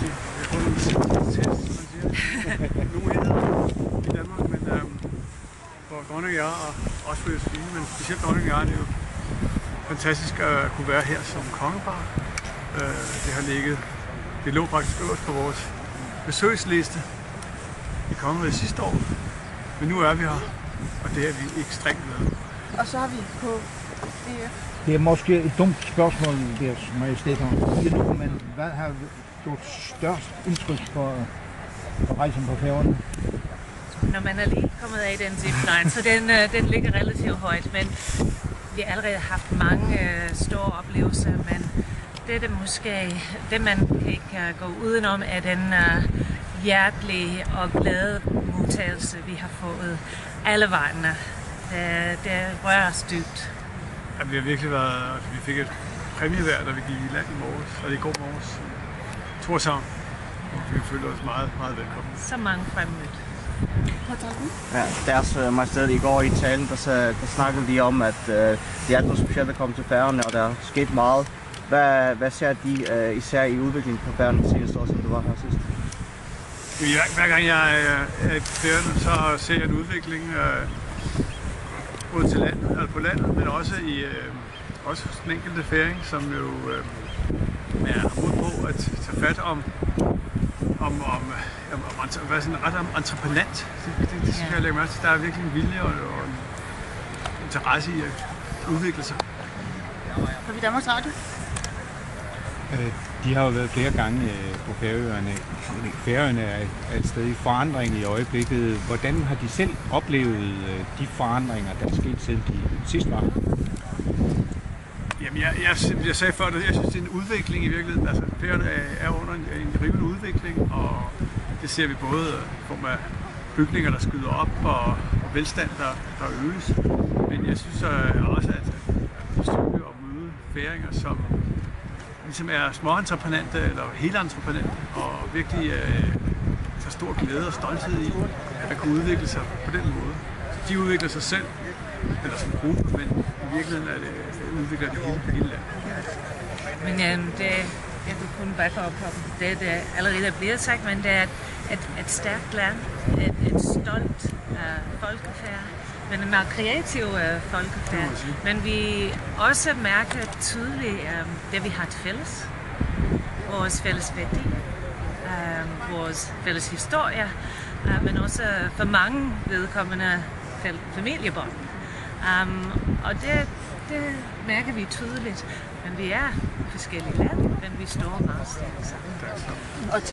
Jeg får nogle test, som man siger. Nogle i Danmark, men for dronning og jeg, og også for Josefine, men specielt dronning og jeg, det er jo fantastisk at kunne være her som kongepar. Det lå faktisk øverst på vores besøgsliste i kongeriget sidste år, men nu er vi her, og det er vi ekstremt glade. Og så har vi på DF. Det er måske et dumt spørgsmål, Deres Majestæt, men hvad har gjort størst indtryk for rejsen på Færøerne? Når man er lige kommet af den zipline, så den ligger relativt højt, men vi har allerede haft mange store oplevelser, men det man ikke gå udenom, er den hjertelige og glade modtagelse, vi har fået alle vejene. Det rører os dybt. Ja, vi har virkelig været, vi fik et præmievejr, da vi gik i land i morges, og det er i går morges. Torshavn. Vi følte os meget, meget velkommen. Så mange fremmødt. Ja, Deres Majestæt, i går i talen, der snakkede de om, at det er noget specielt at komme til Færøerne, og der er sket meget. Hvad ser de især i udviklingen på Færøerne seneste år, som du var her sidst? Hver gang jeg er på Færøerne, så ser jeg en udvikling både til land, altså på landet, men også hos den enkelte færing, som jo er mod på at tage fat om at være sådan ret entreprenant. Det synes jeg lægger mærke til. Der er virkelig en vilje og en interesse i at udvikle sig. Har vi Danmarks Radio? De har jo været flere gange på Færøerne. Færøerne er et sted i forandring i øjeblikket. Hvordan har de selv oplevet de forandringer, der er sket siden de sidst var? Jamen, jeg sagde før, at jeg synes, det er en udvikling i virkeligheden. Altså, Færøerne er under en rivende udvikling, og det ser vi både i form af bygninger, der skyder op, og velstand, der øges. Men jeg synes også, at forsøge at møde færinger, som ligesom er småentreprenante eller heleentreprenante, og virkelig tager stor glæde og stolthed i at kunne udvikle sig på den måde. Så de udvikler sig selv, eller som gruppe, men i virkeligheden er det udvikler det hele landet. Men jeg kan kun bakke op om det allerede er blevet sagt, men det er et stærkt land, et stolt folkefærd, men en meget kreativ folkefærd. Men vi også mærker tydeligt det, vi har til fælles. Vores fælles værdi, vores fælles historie, men også for mange vedkommende familiebånd. Og det mærker vi tydeligt. Men vi er forskellige lande, men vi står meget stærkt sammen.